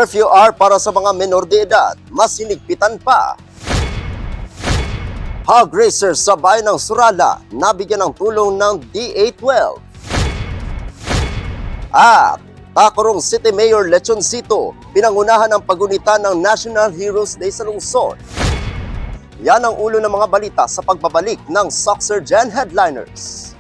Curfew hour para sa mga menor de edad, mas hinigpitan pa. Hog racers sa bayan ng Surala, nabigyan ng tulong ng DA-12. At Tacurong City Mayor Lechoncito, pinangunahan ang pagunita ng National Heroes Day sa lungsod. Yan ang ulo ng mga balita sa pagbabalik ng Soxer Gen Headliners.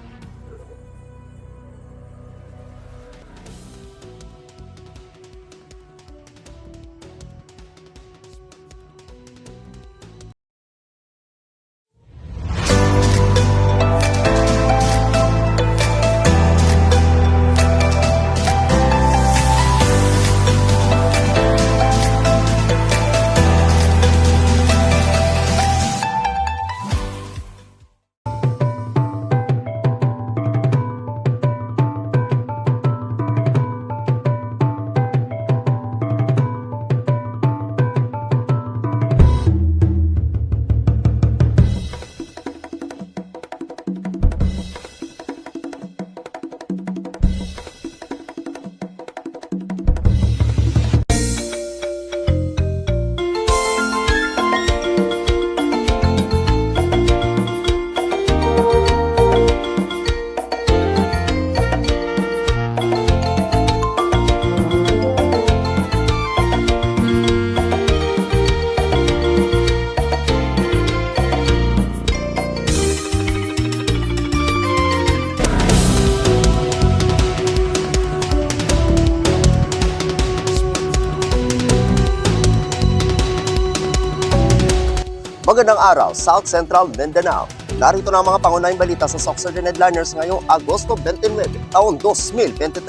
Magandang araw, South Central Mindanao. Narito na ang mga pangunahing balita sa Soxer Gen Headliners ngayong Agosto 29, taon 2023.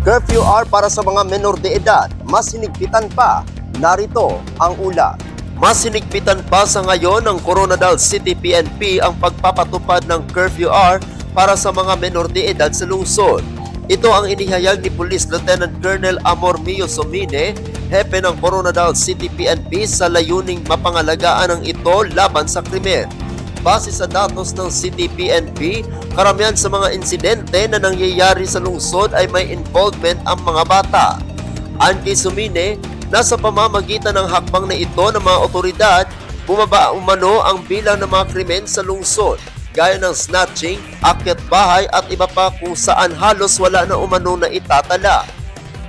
Curfew hour para sa mga menor de edad, mas hinigpitan pa. Narito ang ulat. Mas hinigpitan pa sa ngayon ng Coronadal City PNP ang pagpapatupad ng curfew hour para sa mga menor de edad sa lungsod. Ito ang inihayag ni Police Lieutenant Colonel Amor Mio Somine, hepe ng Coronadal City PNP sa layuning mapangalagaan ang ito laban sa krimen. Base sa datos ng City PNP, karamihan sa mga insidente na nangyayari sa lungsod ay may involvement ang mga bata. Ayon kay Somine, nasa pamamagitan ng hakbang na ito ng mga otoridad, bumaba umano ang bilang ng mga krimen sa lungsod, gaya ng snatching, akyat bahay at iba pa kung saan halos wala na umano na itatala.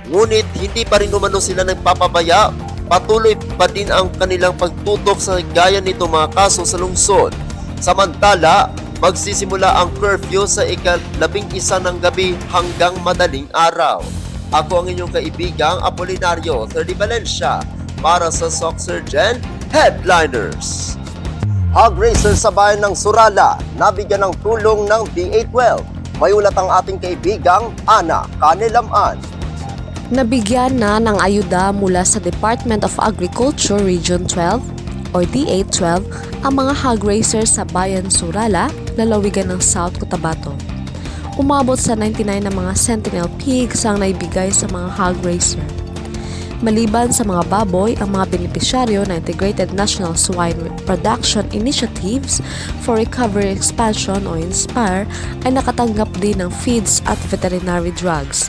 Ngunit hindi pa rin umano sila nagpapabaya, patuloy pa din ang kanilang pagtutok sa gaya nito mga kaso sa lungsod. Samantala, magsisimula ang curfew sa ika-11 ng gabi hanggang madaling araw. Ako ang inyong kaibigang Apolinario 30 Valencia para sa Soxer Gen Headliners. Hog racers sa bayan ng Surala, nabigyan ng tulong ng DA-12. May ulat ang ating kaibigang Ana Canilaman. Nabigyan na ng ayuda mula sa Department of Agriculture Region 12 or DA-12 ang mga hog racers sa bayan Surala, lalawigan ng South Cotabato. Umabot sa 99 na mga sentinel pigs ang naibigay sa mga hog racer. Maliban sa mga baboy, ang mga benepisyaryo ng Integrated National Swine Production Initiatives for Recovery Expansion o INSPIRE ay nakatanggap din ng feeds at veterinary drugs.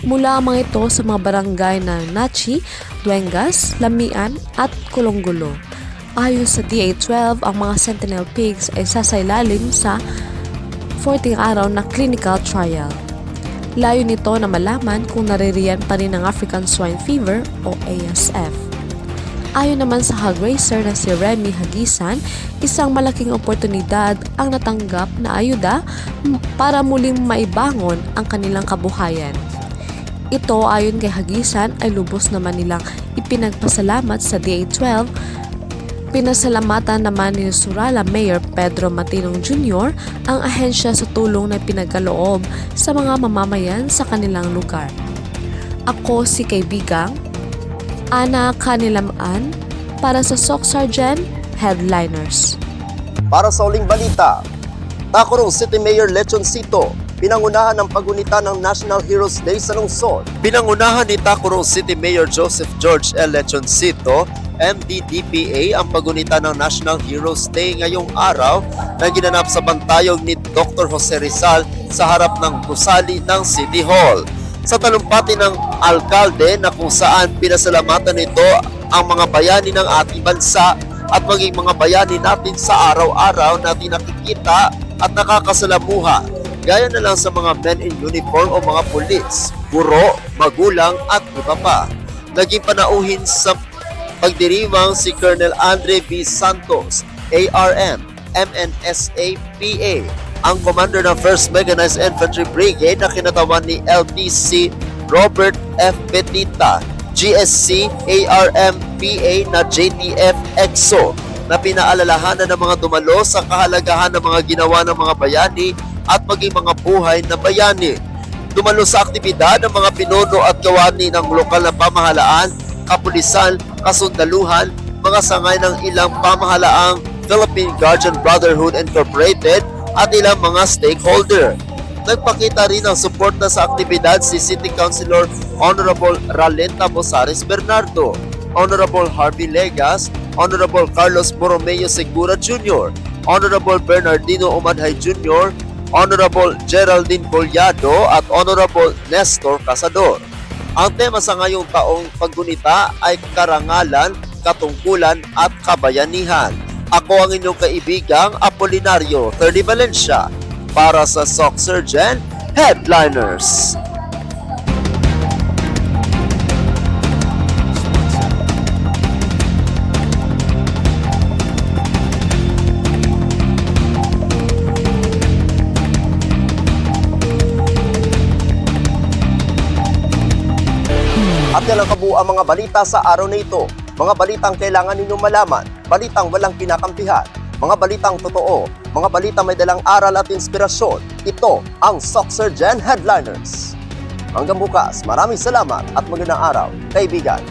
Mula ang mga ito sa mga barangay na Nachi, Duengas, Lamian at Kulonggulo. Ayon sa DA-12, ang mga sentinel pigs ay sasailalim sa 14 araw na clinical trial. Layo nito na malaman kung naririyan pa rin ang African Swine Fever o ASF. Ayon naman sa hog racer na si Remy Hagisan, isang malaking oportunidad ang natanggap na ayuda para muling maibangon ang kanilang kabuhayan. Ito ayon kay Hagisan ay lubos naman nilang ipinagpasalamat sa DA-12. Pinasalamatan naman ni Surala Mayor Pedro Matinong Jr. ang ahensya sa tulong na pinagkaloob sa mga mamamayan sa kanilang lugar. Ako si kaibigang Ana Canilaman para sa Soxer Gen Headliners. Para sa uling balita, Tacurong City Mayor Lechoncito, pinangunahan ng pagunita ng National Heroes Day sa lungsod. Pinangunahan ni Tacurong City Mayor Joseph George L. Lechoncito, MDDPA, ang pagunita ng National Heroes Day ngayong araw na ginanap sa bantayog ni Dr. Jose Rizal sa harap ng gusali ng City Hall. sa talumpati ng alkalde na kung saan pinasalamatan nito ang mga bayani ng ating bansa at maging mga bayani natin sa araw-araw natin nakikita at nakakasalamuha. Gaya na lang sa mga men in uniform o mga pulis, guro, magulang at iba pa. Naging panauhin sa pagdiriwang si Colonel Andre V. Santos, ARM, MNSA, PA, ang commander ng 1st Mechanized Infantry Brigade na kinatawan ni LTC Robert F. Betita, GSC, ARM, PA na JTF EXO, na pinaalalahanan ng mga dumalo sa kahalagahan ng mga ginawa ng mga bayani at maging mga buhay na bayani. Dumalo sa aktibidad ng mga pinuno at kawani ng lokal na pamahalaan, kapulisan, kasundaluhan, mga sangay ng ilang pamahalaang Philippine Guardian Brotherhood Incorporated at ilang mga stakeholder. Nagpakita rin ng suporta sa aktibidad si City Councilor Honorable Ralenta Bosares Bernardo, Honorable Harvey Legas, Honorable Carlos Borromeo Segura Jr., Honorable Bernardino Umadhay Jr., Honorable Geraldine Collado at Honorable Nestor Casador. Ang tema sa ngayong taong paggunita ay karangalan, katungkulan at kabayanihan. Ako ang inyong kaibigang Apolinario Thirdy Valencia para sa SOC Surgeon Headliners. At yan ang kabuuan mga balita sa araw na ito. Mga balitang kailangan ninyong malaman, balitang walang kinakampihan, mga balitang totoo, mga balitang may dalang aral at inspirasyon. Ito ang SOC Surgeon Headliners. Hanggang bukas, maraming salamat at magandang araw, kaibigan.